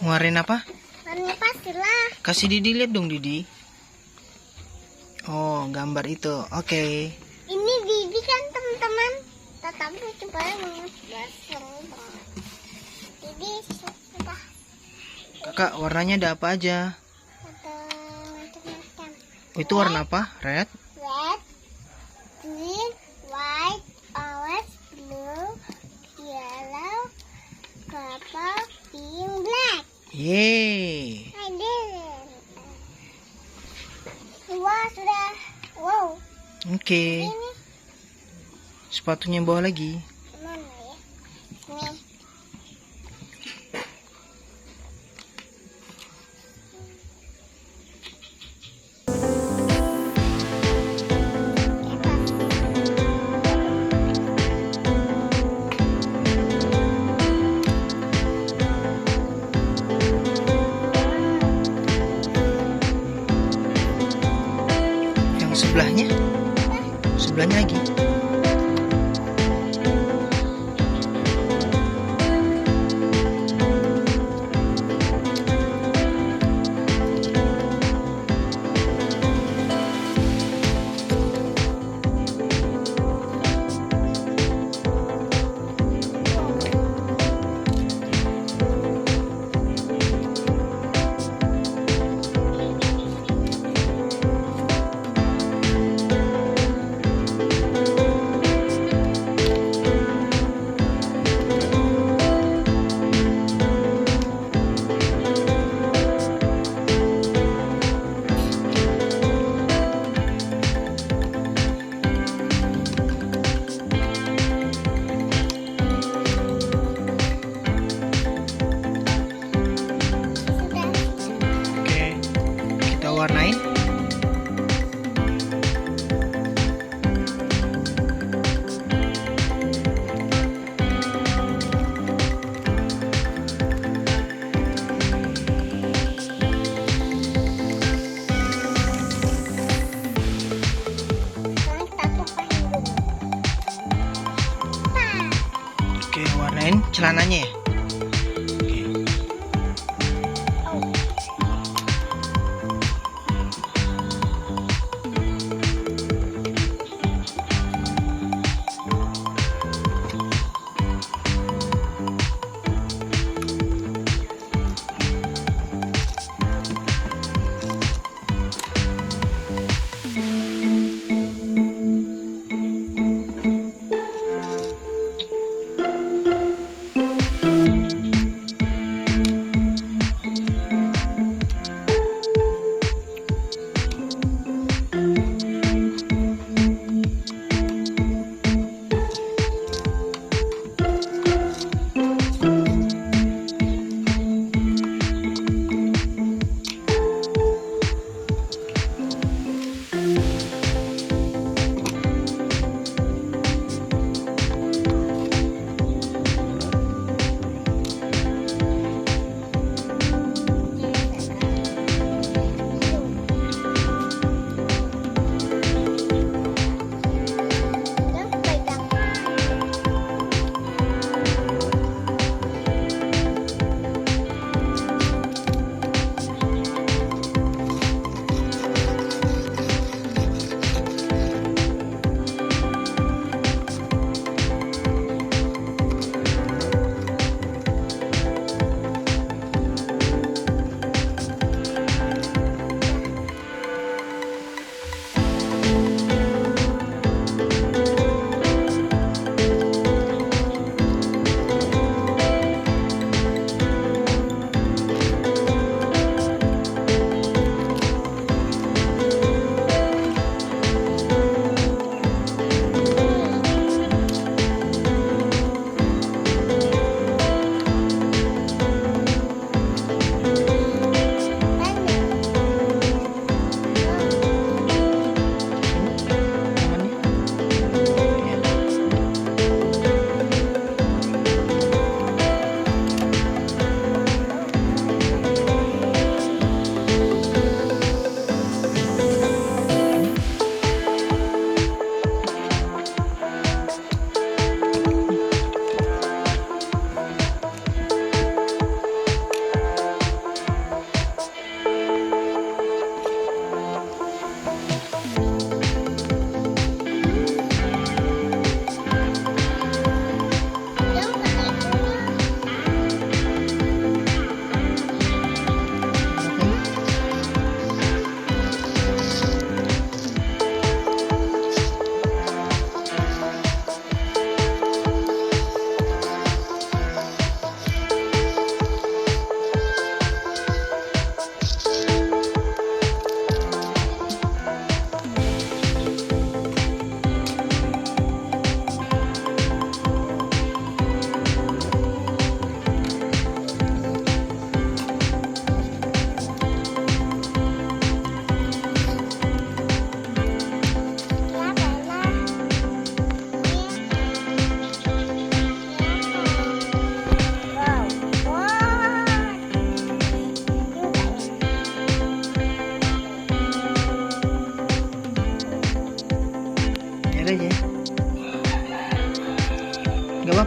Ngeluarin apa? Warna pasir lah. Kasih Didi lihat dong, Didi. Oh, gambar itu. Oke. Ini Didi kan teman-teman. Tetapi coba banget. Seru banget. Didi sudah. Kakak, warnanya ada apa aja? Ada macam-macam. Oh, itu warna apa? Red? Red, green, white, orange, blue, yellow, purple, pink, black. Yeay. I did it. Wah, sudah. Wow. Oke. Ini Sepatunya bawa lagi. mana ya? Ini. Yang sebelahnya lagi. Sudah. Oke. Kita warnain. Sekarang kita tumpahin dulu. Oke, warnain celananya ya. Oke. Oh.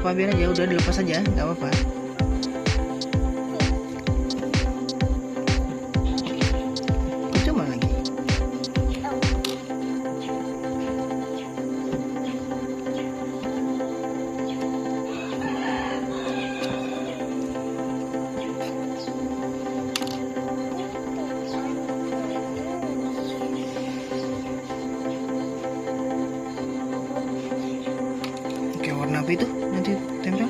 apa-apa, biar aja, udah dilepas aja, nggak apa-apa. Coba lagi. Oke, warna apa itu nanti tempel?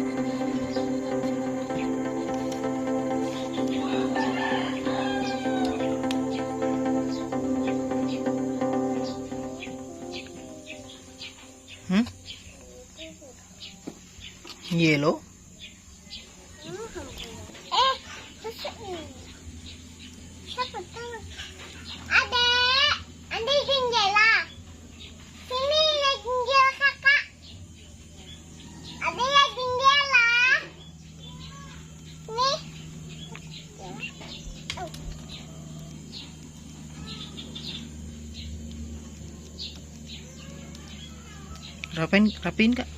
Yellow. Susah ini. Siapa tahu? Adek, adek jendela. Sini lihat jendela kakak. Adek lihat jendela. Nih. Oh. Rapiin Kak.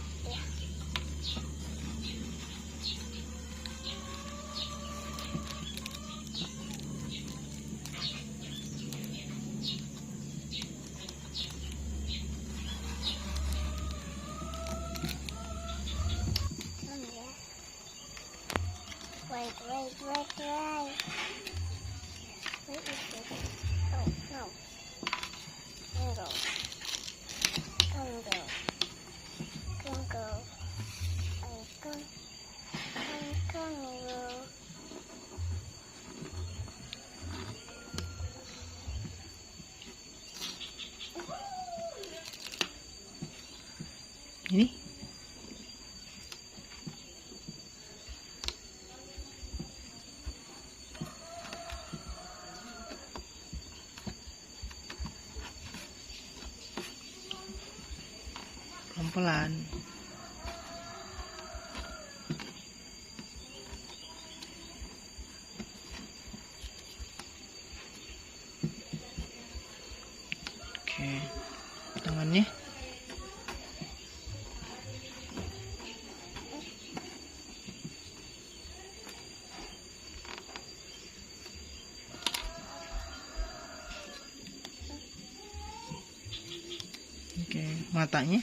Wait. Where is it? Oh, no. Kangaroo. Ini pelan-pelan. Oke, tangannya. Oke, matanya.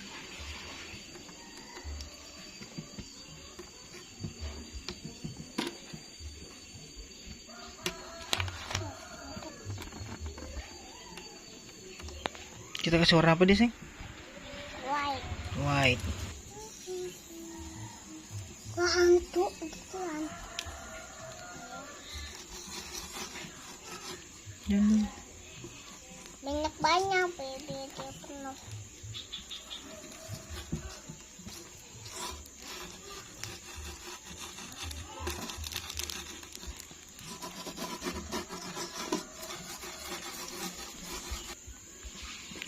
Kita kasih warna apa deh, Seng? White. White. Wah, hantu gitu kan. Jangan. Banyak baby dia penuh.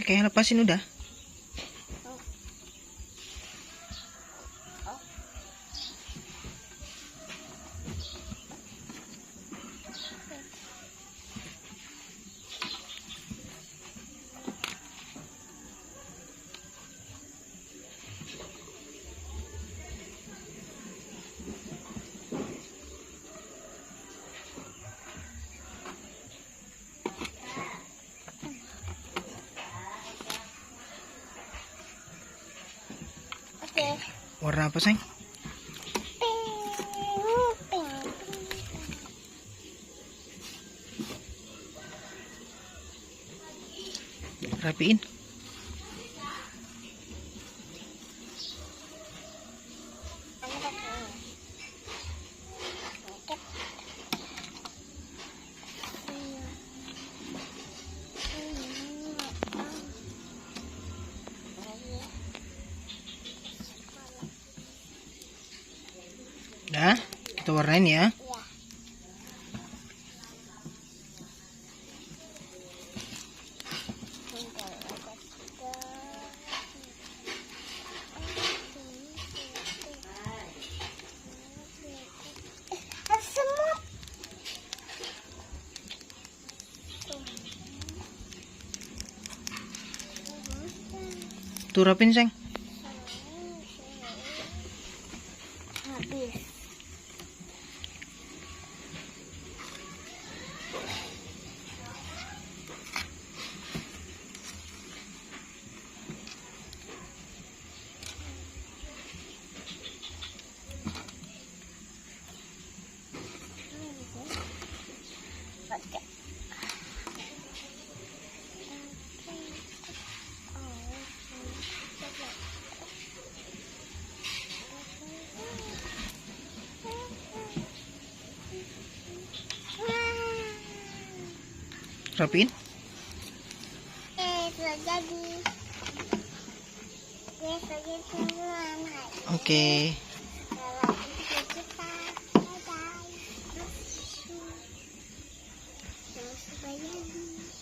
Oke, lepasin udah. Oke. Warna apa, Seng? Pink. Rapiin. Nah, kita warnain ya. Tuh rapin, Seng. Rapiin. Sudah jadi. Sudah jadi teman. Oke. Kalau video kita, bye bye. Sudah jadi.